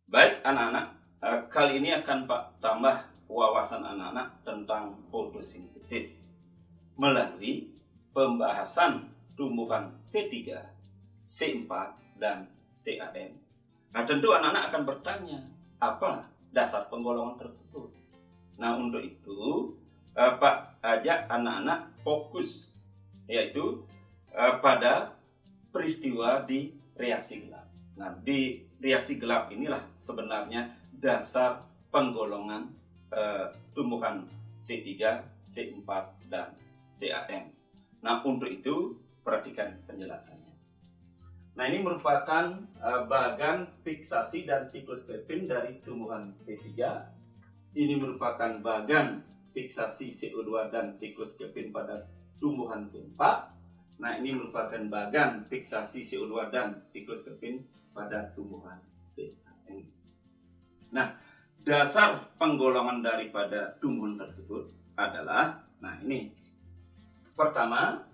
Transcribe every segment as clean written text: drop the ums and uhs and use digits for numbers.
Baik anak-anak, kali ini akan Pak tambah wawasan anak-anak tentang fotosintesis melalui pembahasan tumbuhan C3, C4, dan CAN. Nah, tentu anak-anak akan bertanya, apa dasar penggolongan tersebut? Nah, untuk itu Pak ajak anak-anak fokus, yaitu pada peristiwa di reaksi gelap. Nah, di reaksi gelap inilah sebenarnya dasar penggolongan tumbuhan C3, C4, dan CAN. Nah, untuk itu perhatikan penjelasannya. Nah, ini merupakan bagan fiksasi dan siklus Krebin dari tumbuhan C3. Ini merupakan bagan fiksasi CO2 dan siklus Krebin pada tumbuhan C4. Nah, ini merupakan bagan fiksasi CO2 dan siklus Krebin pada tumbuhan CAN. Nah, dasar penggolongan daripada tumbuhan tersebut adalah, nah ini, pertama,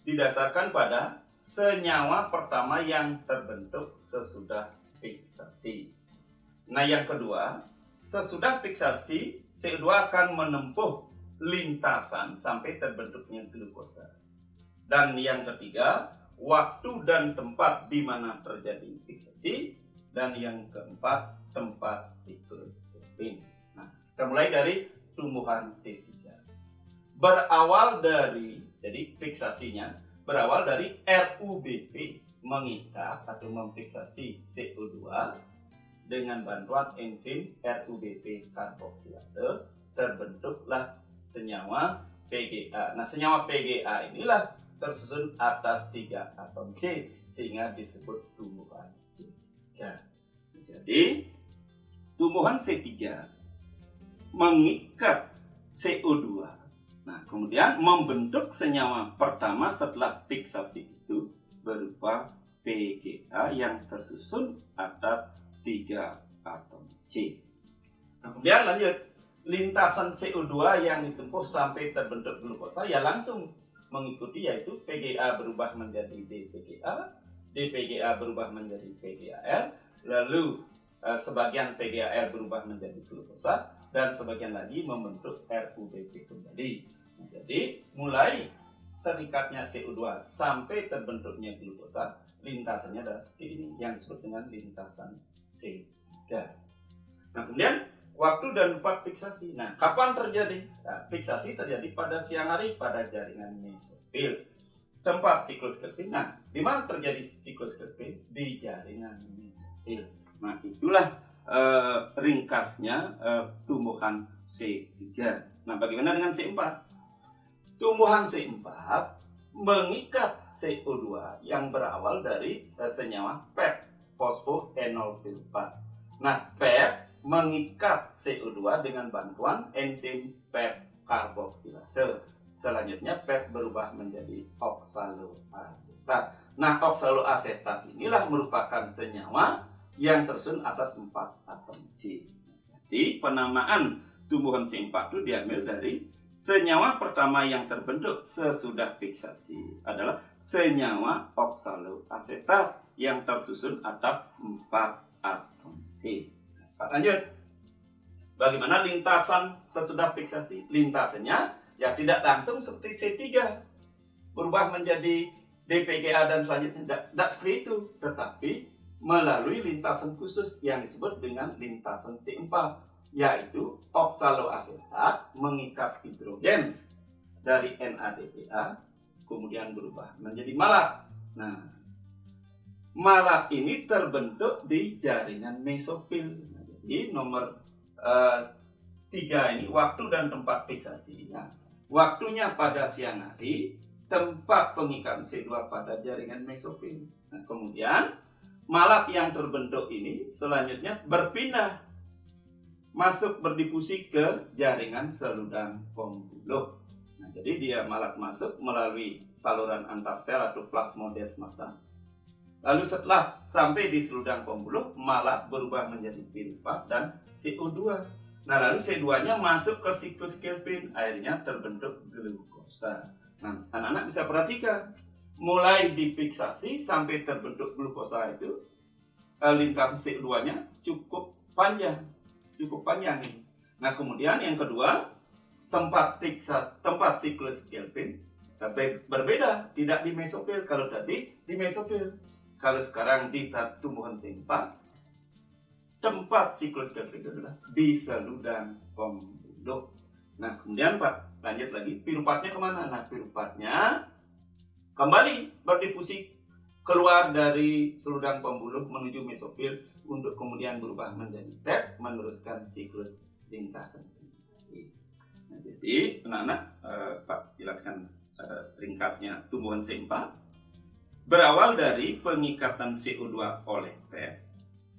didasarkan pada senyawa pertama yang terbentuk sesudah fiksasi. Nah, yang kedua, sesudah fiksasi, CO2 akan menempuh lintasan sampai terbentuknya glukosa. Dan yang ketiga, waktu dan tempat di mana terjadi fiksasi. Dan yang keempat, tempat siklus Krebin. Nah, kita mulai dari tumbuhan C3. Berawal dari, jadi fiksasinya berawal dari RUBP mengikat atau memfiksasi CO2 dengan bantuan enzim RUBP karboksilase, terbentuklah senyawa PGA. Nah, senyawa PGA inilah tersusun atas 3 atom C sehingga disebut tumbuhan C3. Jadi tumbuhan C3 mengikat CO2. Nah, kemudian membentuk senyawa pertama setelah fiksasi itu berupa PGA yang tersusun atas 3 atom C. Nah, kemudian lanjut, lintasan CO2 yang ditempuh sampai terbentuk glukosa ya langsung mengikuti, yaitu PGA berubah menjadi DPGA, DPGA berubah menjadi PGAL, lalu sebagian PGAL berubah menjadi glukosa, dan sebagian lagi membentuk RUBP kembali. Nah, jadi mulai terikatnya CO2 sampai terbentuknya glukosa, lintasannya adalah seperti ini yang disebut dengan lintasan C3. Nah, kemudian waktu dan tempat fiksasi. Nah, kapan terjadi? Nah, fiksasi terjadi pada siang hari pada jaringan mesofil. Tempat siklus Krebin. Nah, di mana terjadi siklus Krebin? Di jaringan mesofil. Nah, itulah ringkasnya tumbuhan C3. Nah, bagaimana dengan C4? Tumbuhan C4 mengikat CO2 yang berawal dari senyawa PEP, fosfoenolfilpat. Nah, PEP mengikat CO2 dengan bantuan enzim PEP karboksilase. Selanjutnya PEP berubah menjadi oksaloasetat. Nah, oksaloasetat inilah merupakan senyawa yang tersusun atas 4 atom C. Jadi penamaan tumbuhan C4 itu diambil dari senyawa pertama yang terbentuk sesudah fiksasi adalah senyawa oksaloasetat yang tersusun atas 4 atom C. Lanjut, bagaimana lintasan sesudah fiksasi? Lintasannya ya tidak langsung seperti C3 berubah menjadi DPGA dan selanjutnya, tidak seperti itu, tetapi melalui lintasan khusus yang disebut dengan lintasan C4, yaitu oksaloasetat mengikat hidrogen dari NADPA kemudian berubah menjadi malat. Nah, malat ini terbentuk di jaringan mesofil. Jadi nomor 3 ini waktu dan tempat fiksasi. Nah, waktunya pada siang hari, tempat pengikatan C2 pada jaringan mesofil. Nah, kemudian malat yang terbentuk ini selanjutnya berpindah masuk berdifusi ke jaringan seludang pembuluh. Nah, jadi dia malat masuk melalui saluran antar sel atau plasmodesmata. Lalu setelah sampai di seludang pembuluh, malat berubah menjadi pilpat dan CO2. Nah, lalu C2-nya masuk ke siklus Krebin, akhirnya terbentuk glukosa. Nah, anak-anak bisa perhatikan, mulai difiksasi sampai terbentuk glukosa itu, lintasan CO2-nya cukup panjang, cukup panjang ini. Nah kemudian yang kedua, tempat siklus Kelvin berbeda, tidak di mesofil. Kalau tadi di mesofil, kalau sekarang di tumbuhan C4, tempat siklus Kelvin adalah di seludang pembuluh. Nah kemudian Pak, lanjut lagi, pirupatnya kemana? Nah pirupatnya kembali berdifusi keluar dari seludang pembuluh menuju mesofil untuk kemudian berubah menjadi PEP, meneruskan siklus lintasan. Nah, jadi anak-anak, Pak jelaskan ringkasnya. Tumbuhan C4 berawal dari pengikatan CO2 oleh PEP,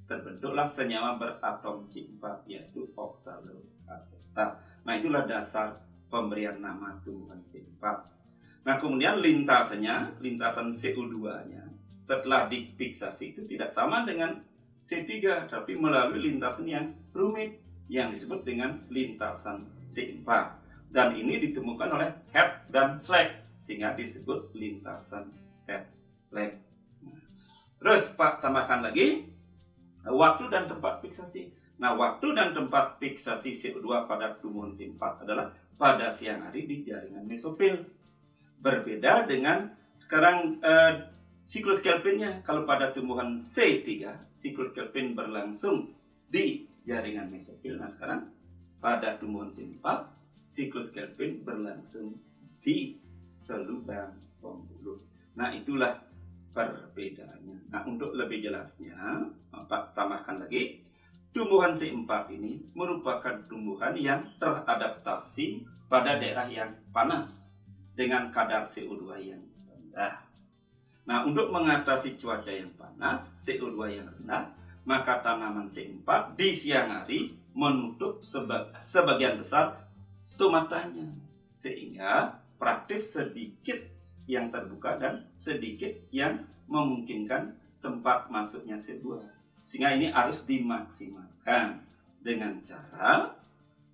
terbentuklah senyawa beratom C4 yaitu oksaloasetat. Nah itulah dasar pemberian nama tumbuhan C4. Nah kemudian lintasan CO2-nya setelah difiksasi itu tidak sama dengan C3, tapi melalui lintasan yang rumit yang disebut dengan lintasan C4. Dan ini ditemukan oleh Head dan Slack sehingga disebut lintasan Head-Slack. Terus Pak tambahkan lagi waktu dan tempat fiksasi. Nah waktu dan tempat fiksasi CO2 pada tumbuhan C4 adalah pada siang hari di jaringan mesofil. Berbeda dengan sekarang siklus Kelvinnya. Kalau pada tumbuhan C3 siklus Kelvin berlangsung di jaringan mesofil. Nah sekarang pada tumbuhan C4 siklus Kelvin berlangsung di seludang pembuluh. Nah itulah perbedaannya. Nah untuk lebih jelasnya Pak tambahkan lagi, tumbuhan C4 ini merupakan tumbuhan yang teradaptasi pada daerah yang panas dengan kadar CO2 yang rendah. Nah untuk mengatasi cuaca yang panas, CO2 yang rendah, maka tanaman C4 di siang hari menutup sebagian besar stomatanya, sehingga praktis sedikit yang terbuka dan sedikit yang memungkinkan tempat masuknya CO2. Sehingga ini harus dimaksimalkan dengan cara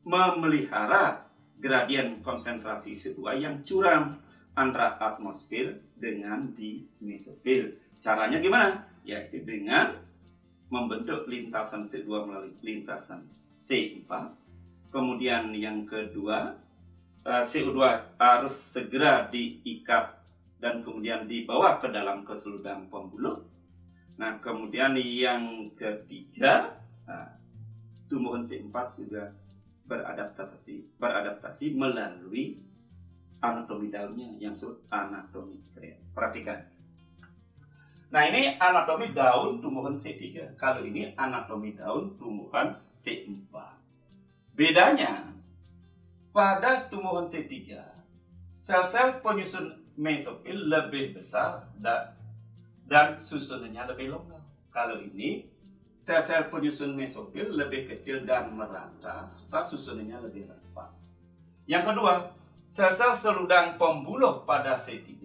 memelihara gradien konsentrasi CO2 yang curam antara atmosfer dengan di mesofil. Caranya gimana? Yaitu dengan membentuk lintasan CO2 melalui lintasan C4. Kemudian yang kedua, CO2 harus segera diikat dan kemudian dibawa ke dalam seludang pembuluh. Nah, kemudian yang ketiga, tumbuhan C4 juga beradaptasi melalui anatomi daunnya yang disebut anatomi krea. Perhatikan. Nah, ini anatomi daun tumbuhan C3. Kalau ini anatomi daun tumbuhan C4. Bedanya, pada tumbuhan C3, sel-sel penyusun mesofil lebih besar dan susunannya lebih longgar. Kalau ini, sel-sel penyusun mesofil lebih kecil dan merata, serta susunannya lebih rapat. Yang kedua, sel-sel seludang pembuluh pada C3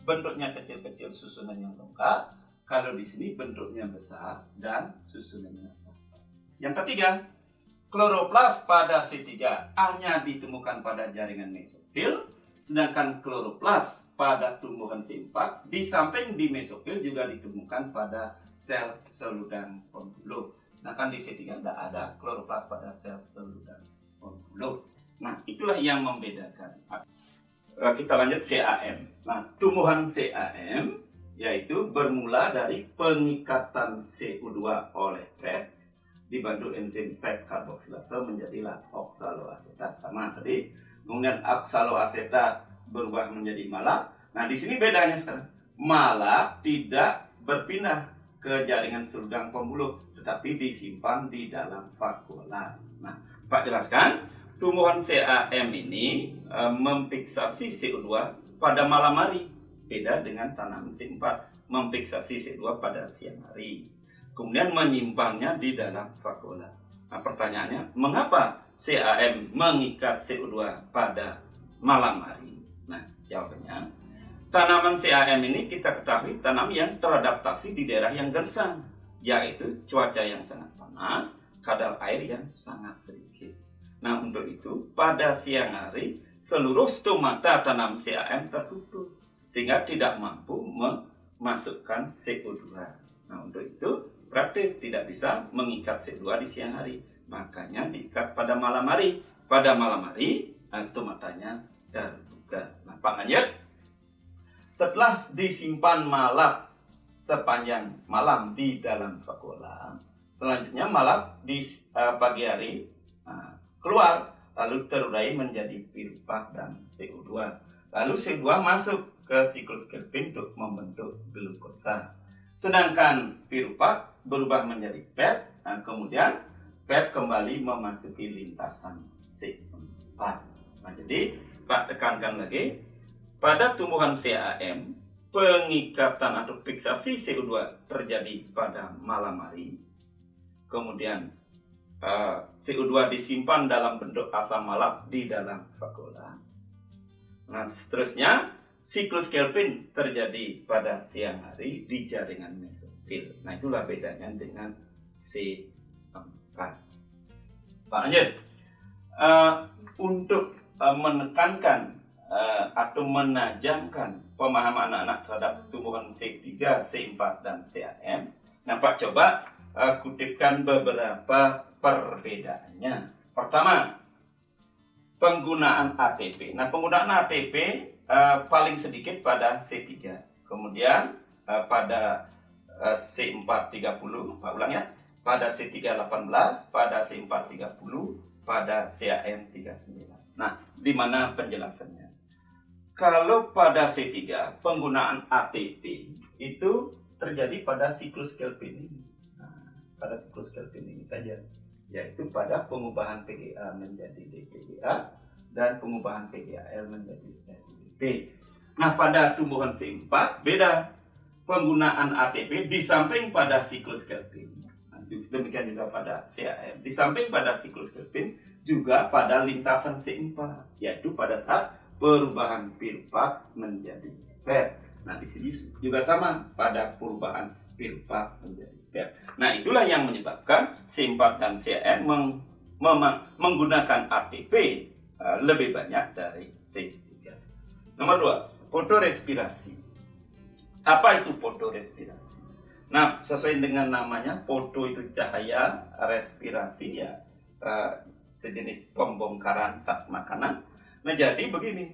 bentuknya kecil-kecil, susunannya longgar. Kalau di sini bentuknya besar dan susunannya rapat. Yang ketiga, kloroplas pada C3 hanya ditemukan pada jaringan mesofil, sedangkan kloroplas pada tumbuhan C4 di samping di mesofil juga ditemukan pada sel seludang pembuluh. Sedangkan di C3 tidak ada kloroplas pada sel seludang pembuluh. Nah, itulah yang membedakan. Kita lanjut CAM. Nah, tumbuhan CAM yaitu bermula dari pengikatan CO2 oleh PEP dibantu enzim PEP karboksilase menjadilah oksaloasetat, sama tadi. Kemudian oksaloasetat berubah menjadi mala. Nah di sini bedanya sekarang, mala tidak berpindah ke jaringan seludang pembuluh, tetapi disimpan di dalam vakuola. Nah Pak jelaskan, tumbuhan CAM ini memfiksasi CO2 pada malam hari, beda dengan tanaman C4 memfiksasi CO2 pada siang hari. Kemudian menyimpannya di dalam vakuola. Nah pertanyaannya, mengapa CAM mengikat CO2 pada malam hari? Nah jawabannya, tanaman CAM ini kita ketahui tanam yang teradaptasi di daerah yang gersang, yaitu cuaca yang sangat panas, kadar air yang sangat sedikit. Nah untuk itu pada siang hari seluruh stomata tanam CAM tertutup, sehingga tidak mampu memasukkan CO2. Nah untuk itu praktis, tidak bisa mengikat CO2 di siang hari. Makanya diikat pada malam hari. Pada malam hari, stomatanya terbuka. Nah, Pak lanjut. Setelah disimpan malam sepanjang malam di dalam vakuola, selanjutnya malam di pagi hari keluar, lalu terurai menjadi pirupa dan CO2. Lalu CO2 masuk ke siklus Kelvin untuk membentuk glukosa. Sedangkan pirupa berubah menjadi PET, kemudian PET kembali memasuki lintasan C4. Nah, jadi Pak tekankan lagi, pada tumbuhan CAM, pengikatan atau fiksasi CO2 terjadi pada malam hari. Kemudian CO2 disimpan dalam bentuk asam malat di dalam vakuola. Nah, seterusnya siklus Kelvin terjadi pada siang hari di jaringan mesofil. Nah, itulah bedanya dengan C4. Pak lanjut. Untuk menekankan atau menajamkan pemahaman anak-anak terhadap tumbuhan C3, C4, dan CAM. Nah, Pak coba kutipkan beberapa perbedaannya. Pertama, penggunaan ATP. Nah, penggunaan ATP paling sedikit pada C3. Kemudian pada C430, Pak ulang ya, pada C318, pada C430, pada CAM39. Nah, di mana penjelasannya? Kalau pada C3, penggunaan ATP itu terjadi pada siklus Kelvin ini. Nah, pada siklus Kelvin ini saja, yaitu pada pengubahan PGA menjadi dPGA dan pengubahan PGAL menjadi RUBP. Nah, pada tumbuhan C4 beda. Penggunaan ATP di samping pada siklus Kelvin. Nah, demikian juga pada CAM. Di samping pada siklus Kelvin juga pada lintasan C4, yaitu pada saat perubahan pirupat menjadi PET. Nah, di sini juga sama pada perubahan pirupat menjadi PET. Nah, itulah yang menyebabkan C4 dan CAM menggunakan ATP lebih banyak dari C3. Nomor 2, fotorespirasi. Apa itu fotorespirasi? Nah, sesuai dengan namanya, foto itu cahaya, respirasi ya sejenis pembongkaran zat makanan. Nah, jadi begini,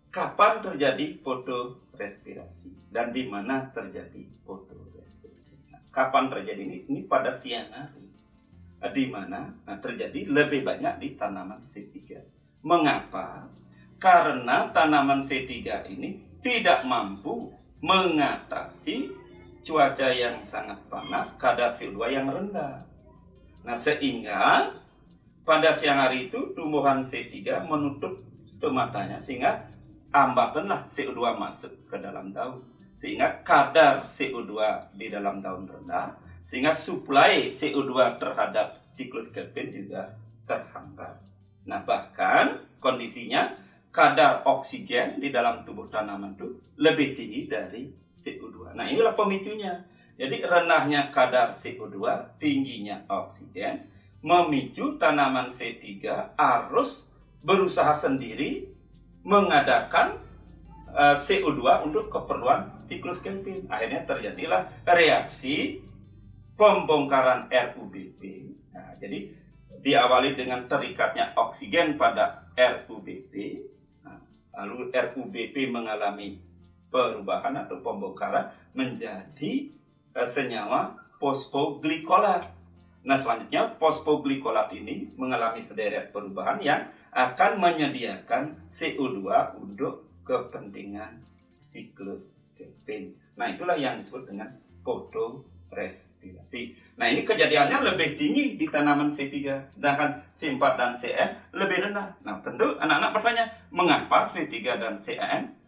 kapan terjadi fotorespirasi dan di mana terjadi fotorespirasi? Nah, kapan terjadi ini pada siang hari, di mana terjadi lebih banyak di tanaman C3. Mengapa? Karena tanaman C3 ini tidak mampu mengatasi cuaca yang sangat panas, kadar CO2 yang rendah. Nah, sehingga pada siang hari itu tumbuhan C3 menutup stomatanya sehingga hambatanlah CO2 masuk ke dalam daun. Sehingga kadar CO2 di dalam daun rendah, sehingga suplai CO2 terhadap siklus Kelvin juga terhambat. Nah, bahkan kondisinya kadar oksigen di dalam tubuh tanaman itu lebih tinggi dari CO2. Nah, inilah pemicunya. Jadi rendahnya kadar CO2, tingginya oksigen, memicu tanaman C3 harus berusaha sendiri mengadakan CO2 untuk keperluan siklus Kelvin. Akhirnya terjadilah reaksi pembongkaran RUBP. Nah, jadi diawali dengan terikatnya oksigen pada RUBP. Nah, lalu RUBP mengalami perubahan atau pembongkaran menjadi senyawa fosfoglikolat. Nah, selanjutnya fosfoglikolat ini mengalami sederet perubahan yang akan menyediakan CO2 untuk kepentingan siklus Kelvin. Nah, itulah yang disebut dengan fotorespirasi. Nah, ini kejadiannya lebih tinggi di tanaman C3, sedangkan C4 dan CAM lebih rendah. Nah, tentu anak-anak bertanya, mengapa C3 dan CAM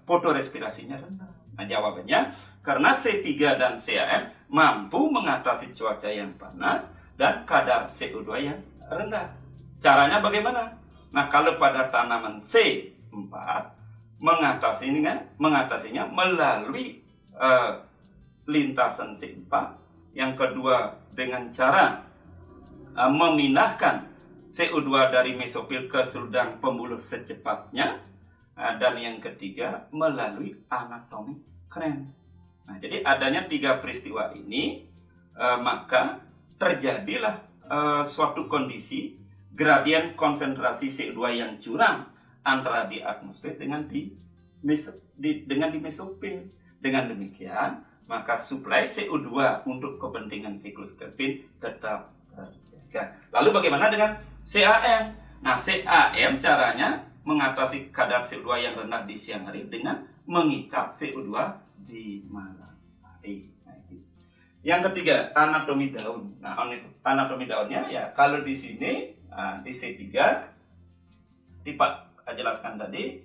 fotorespirasinya rendah? Nah, jawabannya karena C3 dan CAM mampu mengatasi cuaca yang panas dan kadar CO2 yang rendah. Caranya bagaimana? Nah, kalau pada tanaman C4 mengatasinya melalui lintasan C4. Yang kedua dengan cara memindahkan CO2 dari mesofil ke seludang pembuluh secepatnya. Dan yang ketiga melalui anatomi kren. Nah, jadi adanya 3 peristiwa ini, maka terjadilah suatu kondisi gradien konsentrasi CO2 yang curam antara di atmosfer dengan di mesopil. Dengan demikian, maka suplai CO2 untuk kepentingan siklus Kelvin tetap terjaga. Lalu bagaimana dengan CAM? Nah, CAM caranya mengatasi kadar CO2 yang rendah di siang hari dengan mengikat CO2 di malam hari. Nah, yang ketiga, anatomi daun. Nah, anatomi daunnya ya kalau di sini di C3 Pak jelaskan tadi,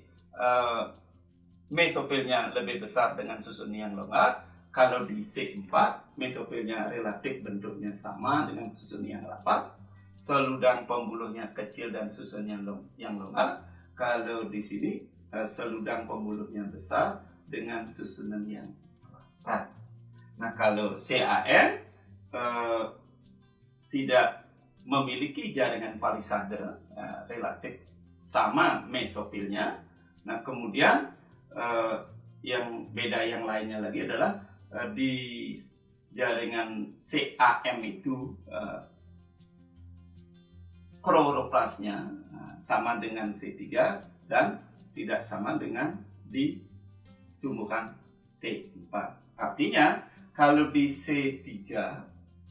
mesopilnya lebih besar dengan susun yang longgar. Kalau di C4 mesopilnya relatif bentuknya sama dengan susun yang rapat. Seludang pembuluhnya kecil dan susun yang longgar. Kalau di sini seludang pembuluhnya besar dengan susunan yang rapat. Nah, kalau CAN tidak memiliki jaringan palisade, relatif sama mesopilnya. Nah, kemudian yang beda yang lainnya lagi adalah di jaringan CAM itu kloroplasnya sama dengan C3 dan tidak sama dengan di tumbuhan C4. Artinya kalau di C3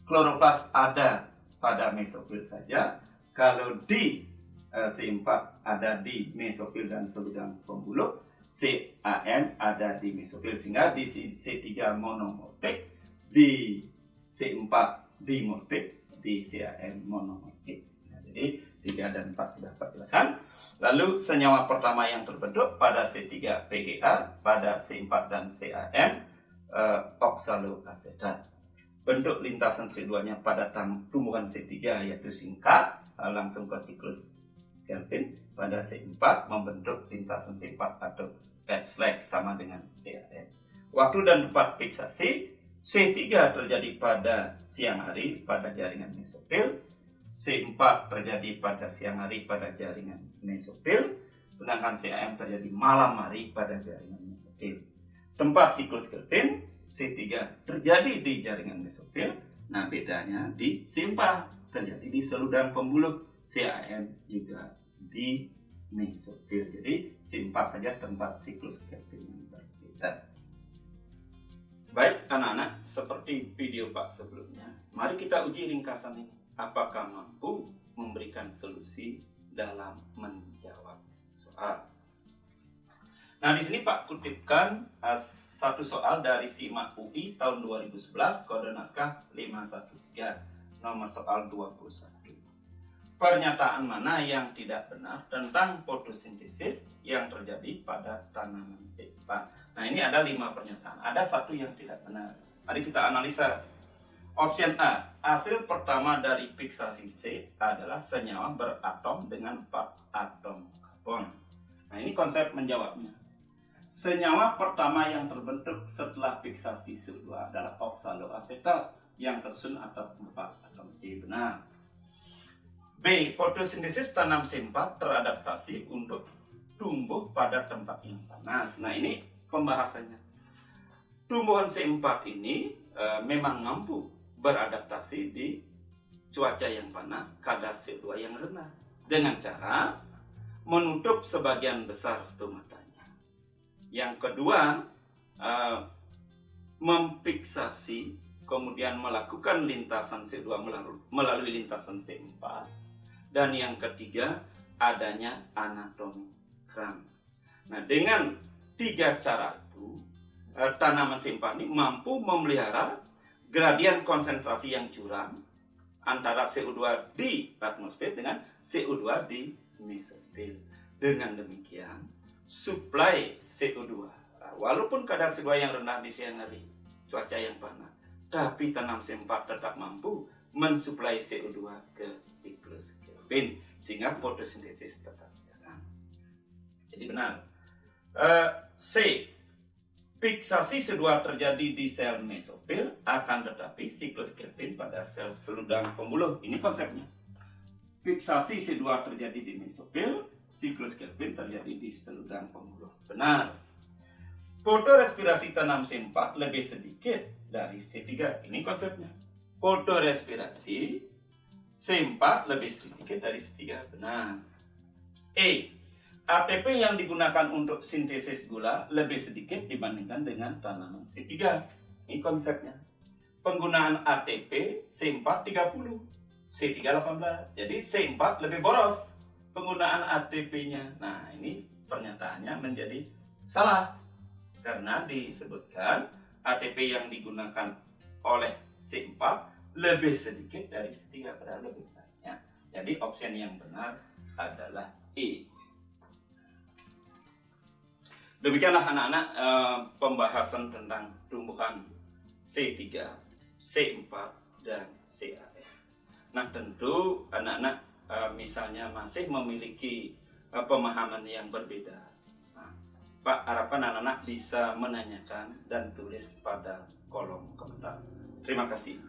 kloroplas ada pada mesopil saja, kalau di C4 ada di mesopil dan seludang pembuluh, CAM ada di mesopil, sehingga di C3 monomorfik, di C4 dimorfik, di CAM monomorfik. Nah, jadi 3 dan 4 sudah Pak jelaskan. Lalu senyawa pertama yang terbentuk pada C3 PGA, pada C4 dan CAM oksaloasetat. Bentuk lintasan C2-nya pada tumbuhan C3 yaitu singkat, langsung ke siklus Kelvin. Pada C4 membentuk lintasan C4 atau Petzlag sama dengan CAM. Waktu dan tempat fiksasi, C3 terjadi pada siang hari pada jaringan mesopil, C4 terjadi pada siang hari pada jaringan mesopil, sedangkan CAM terjadi malam hari pada jaringan mesopil. Tempat siklus Kelvin, C3 terjadi di jaringan mesopil, nah bedanya di C4 terjadi di seludang pembuluh, CAM juga di mesopil. Jadi C4 saja tempat siklus Kelvin yang berbeda. Baik anak-anak, seperti video Pak sebelumnya, mari kita uji ringkasan ini. Apakah mampu memberikan solusi dalam menjawab soal? Nah, di sini Pak kutipkan satu soal dari SIMAK UI tahun 2011, kode naskah 513, nomor soal 21. Pernyataan mana yang tidak benar tentang fotosintesis yang terjadi pada tanaman C4? Nah, ini ada 5 pernyataan. Ada satu yang tidak benar. Mari kita analisa. Option A, hasil pertama dari fiksasi C adalah senyawa beratom dengan 4 atom karbon. Nah, ini konsep menjawabnya. Senyawa pertama yang terbentuk setelah fiksasi CO2 adalah oksaloasetat yang tersusun atas 4 atom C. Benar. B, fotosintesis tanam C4 teradaptasi untuk tumbuh pada tempat yang panas. Nah, ini pembahasannya. Tumbuhan C4 ini memang mampu beradaptasi di cuaca yang panas, kadar CO2 yang rendah, dengan cara menutup sebagian besar stomatanya. Yang kedua, memfiksasi, kemudian melakukan lintasan CO2 melalui lintasan C4. Dan yang ketiga, adanya anatomi Kranz. Nah, dengan 3 cara itu, tanaman C4 ini mampu memelihara gradien konsentrasi yang curam antara CO2 di atmosfer dengan CO2 di mesopil. Dengan demikian, suplai CO2, walaupun kadar CO2 yang rendah di siang hari, cuaca yang panas, tapi tanam C4 tetap mampu mensuplai CO2 ke siklus Kelvin, sehingga fotosintesis tetap jalan. Jadi benar. C, fiksasi CO2 terjadi di sel mesopil, akan tetapi siklus Kelvin pada sel seludang pembuluh. Ini konsepnya. Fiksasi CO2 terjadi di mesopil, siklus Kelvin terjadi di seludang pembuluh. Benar. Fotorespirasi tanam C4 lebih sedikit dari C3. Ini konsepnya. Fotorespirasi C4 lebih sedikit dari C3. Benar. ATP yang digunakan untuk sintesis gula lebih sedikit dibandingkan dengan tanaman C3. Ini konsepnya. Penggunaan ATP C4 30, C3 18. Jadi C4 lebih boros penggunaan ATP-nya. Nah, ini pernyataannya menjadi salah karena disebutkan ATP yang digunakan oleh C4 lebih sedikit dari C3 padahal lebih banyak. Jadi opsi yang benar adalah E. Demikianlah anak-anak pembahasan tentang tumbuhan C3, C4, dan CAF. Nah, tentu anak-anak misalnya masih memiliki pemahaman yang berbeda. Nah, Pak harapkan anak-anak bisa menanyakan dan tulis pada kolom komentar. Terima kasih.